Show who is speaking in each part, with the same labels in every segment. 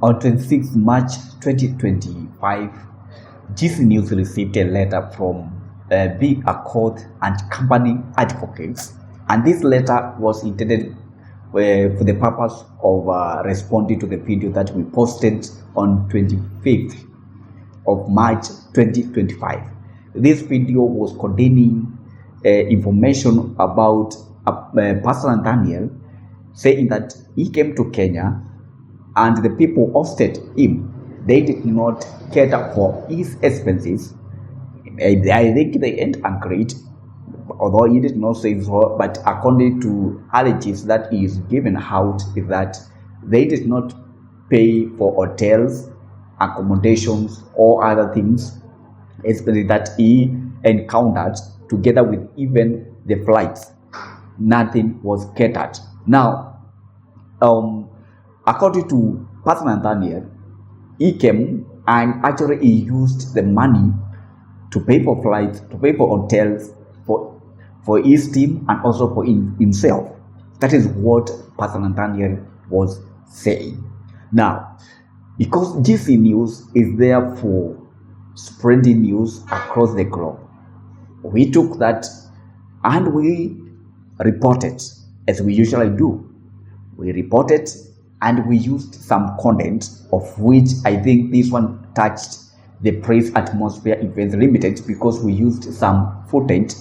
Speaker 1: On 26 March 2025, GCNews received a letter from Big Accord and company advocates, and this letter was intended for the purpose of responding to the video that we posted on 25th of March 2025. This video was containing information about Pst Nathaniel, saying that he came to Kenya and the people hosted him. They did not cater for his expenses. I think they ain't agreed, although he did not say so, but according to alleges that he is given out, is that they did not pay for hotels, accommodations, or other things, especially that he encountered, together with even the flights. Nothing was catered. Now, according to Pst Nathaniel, he came and actually he used the money to pay for flights, to pay for hotels, for his team and also for himself. That is what Pst Nathaniel was saying. Now, because GC News is there for spreading news across the globe, we took that and we reported, as we usually do. We reported and we used some content, of which I think this one touched the Praise Atmosphere Events Limited, because we used some footage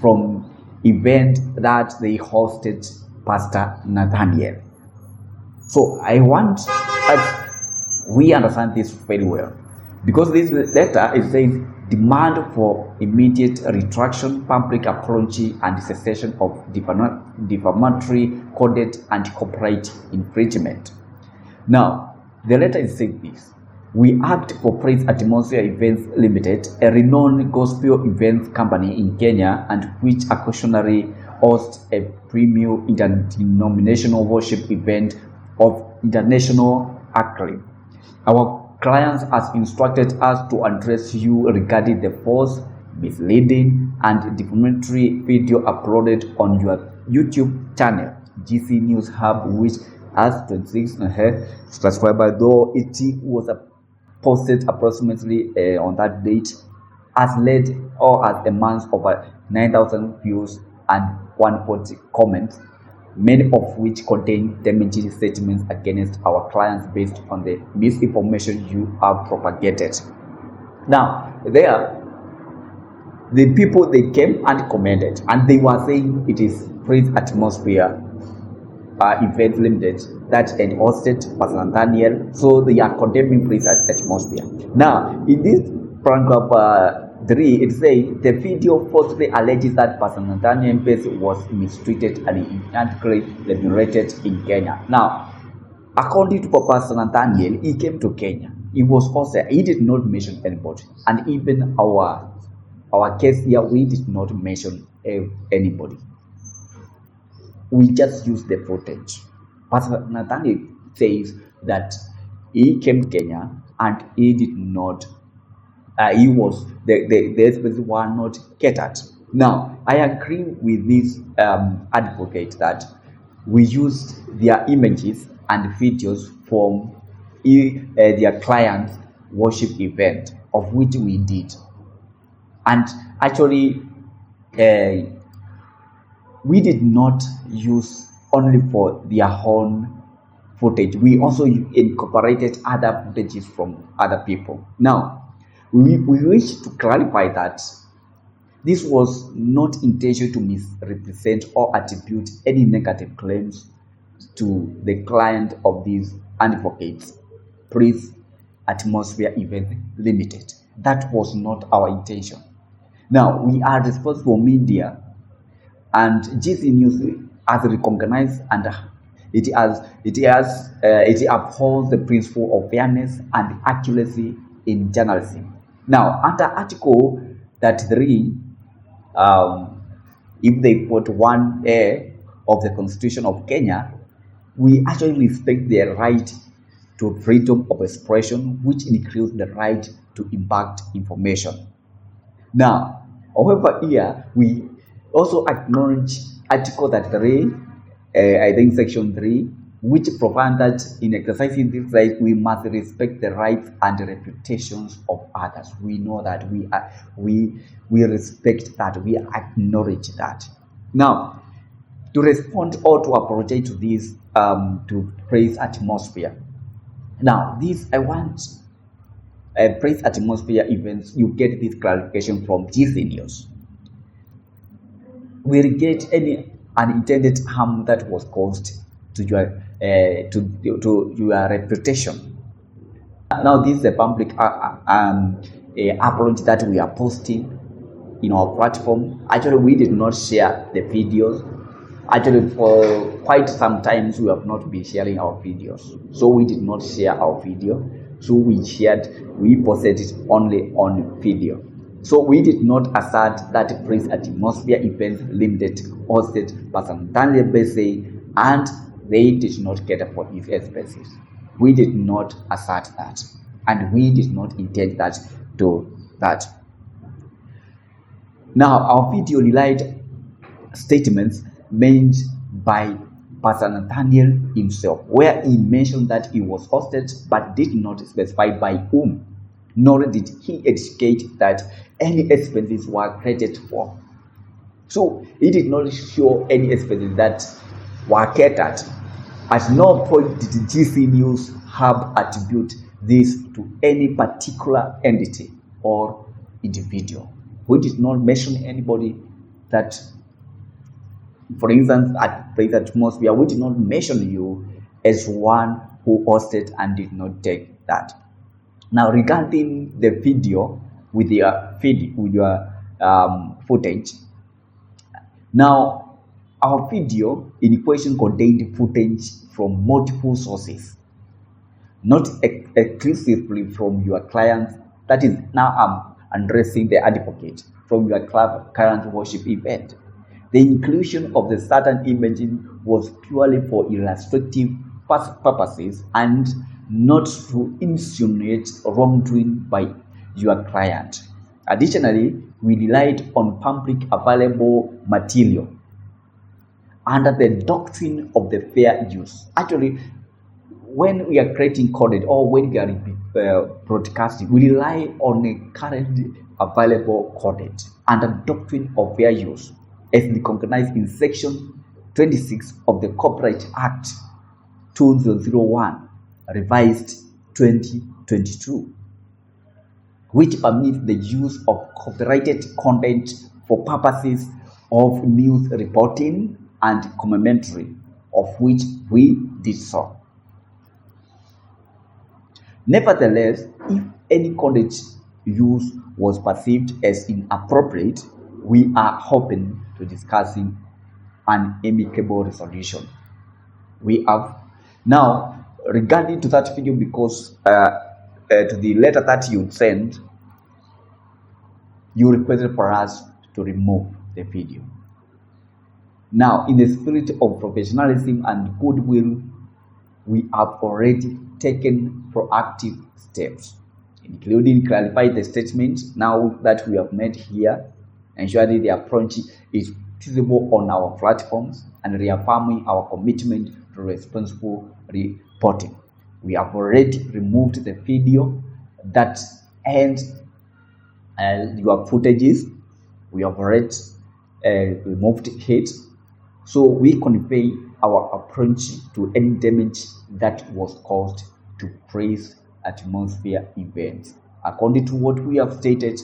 Speaker 1: from event that they hosted Pst Nathaniel. So I want that we understand this very well, because this letter is saying demand for immediate retraction, public apology, and cessation of defamatory, coded, and copyright infringement. Now, the letter is saying this: we act for Praise Atmosphere Events Limited, a renowned gospel events company in Kenya, and which occasionally hosts a premium interdenominational worship event of international acclaim. Our clients has instructed us to address you regarding the false, misleading, and defamatory video uploaded on your YouTube channel, GCNews Hub, which has 26 subscribers, though it was posted approximately on that date, has led or as a month over 9,000 views and 140 comments, many of which contain damaging statements against our clients based on the misinformation you have propagated. Now, the people, they came and commented, and they were saying it is Praise Atmosphere Event Limited that had hosted Pst Nathaniel, so they are condemning Praise Atmosphere. Now, in this paragraph 3, it says the video falsely alleges that Pst Nathaniel was mistreated and inadequately remunerated in Kenya. Now, according to Pst Nathaniel, he came to Kenya. He was also, he did not mention anybody, and even our case here, we did not mention anybody. We just used the footage. Pst Nathaniel says that he came to Kenya and he did not. The expenses were not catered. Now, I agree with this advocate that we used their images and videos from their client's worship event, of which we did. And actually, we did not use only for their own footage. We also incorporated other footages from other people. Now, we wish to clarify that this was not intention to misrepresent or attribute any negative claims to the client of these advocates, Praise Atmosphere Event Limited. That was not our intention. Now, we are responsible media, and GC News has recognized and it upholds the principle of fairness and accuracy in journalism. Now, under Article 33, if they put 1A of the Constitution of Kenya, we actually respect their right to freedom of expression, which includes the right to impact information. Now, however, here we also acknowledge Article 33, I think Section 3, which provide that in exercising this right, we must respect the rights and reputations of others. We know that we respect that, we acknowledge that. Now, to respond or to apologize to this, to praise atmosphere. Now, this I want praise atmosphere events. You get this clarification from GCNews. We regret any unintended harm that was caused to your your reputation. Now, this is a public apology that we are posting in our platform. Actually, we did not share the videos. Actually, for quite some times, we have not been sharing our videos. So we did not share our video. So we posted it only on video. So we did not assert that praise atmosphere events limited hosted by Pst Nathaniel Alleges and they did not cater for his expenses. We did not assert that, and we did not intend that to that. Now, our video relied statements made by Pst Nathaniel himself, where he mentioned that he was hosted but did not specify by whom, nor did he indicate that any expenses were credited for. So he did not show any expenses that were catered. At no point did GCNews Hub attribute this to any particular entity or individual. We did not mention anybody that, for instance, at Praise Atmosphere, we did not mention you as one who hosted and did not take that. Now, regarding the video with your footage, now our video in question contained footage from multiple sources, not exclusively from your clients. That is, now I'm addressing the advocate, from your current worship event. The inclusion of the certain imaging was purely for illustrative purposes and not to insinuate wrongdoing by your client. Additionally, we relied on public available material under the doctrine of the fair use. Actually, when we are creating content or when we are broadcasting, we rely on a currently available content under doctrine of fair use, as recognized in Section 26 of the Copyright Act 2001, revised 2022, which permits the use of copyrighted content for purposes of news reporting and commentary, of which we did so. Nevertheless, if any content use was perceived as inappropriate, we are open to discussing an amicable resolution. We have now, regarding to that video, because to the letter that you sent, you requested for us to remove the video. Now, in the spirit of professionalism and goodwill, we have already taken proactive steps, including clarifying the statement now that we have made here, ensuring the approach is visible on our platforms, and reaffirming our commitment to responsible reporting. We have already removed the video that ends your footages. We have already removed it. So we convey our approach to any damage that was caused to Praise Atmosphere events. According to what we have stated,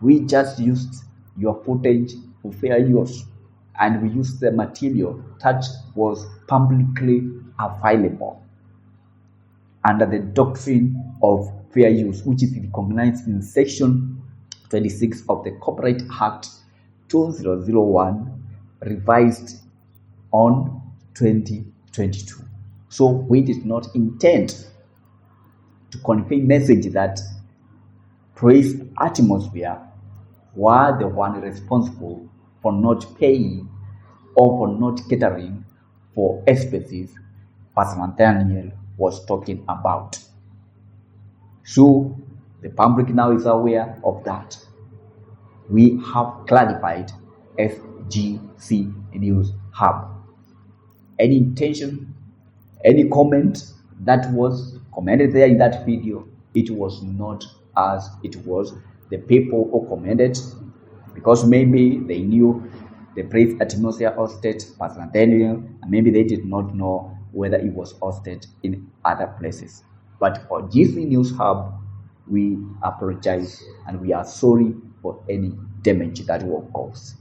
Speaker 1: we just used your footage for fair use, and we used the material that was publicly available under the doctrine of fair use, which is recognized in Section 26 of the Copyright Act 2001, revised on 2022. So we did not intend to convey message that Praise Atmosphere were the one responsible for not paying or for not catering for expenses Pst Nathaniel was talking about. So the public now is aware of that. We have clarified as GCNews Hub. Any intention Any comment that was commented there in that video, it was not us, it was the people who commented, because maybe they knew the place atmosphere hosted Pst Nathaniel, and maybe they did not know whether it was hosted in other places. But for GC News Hub, we apologize and we are sorry for any damage that was caused.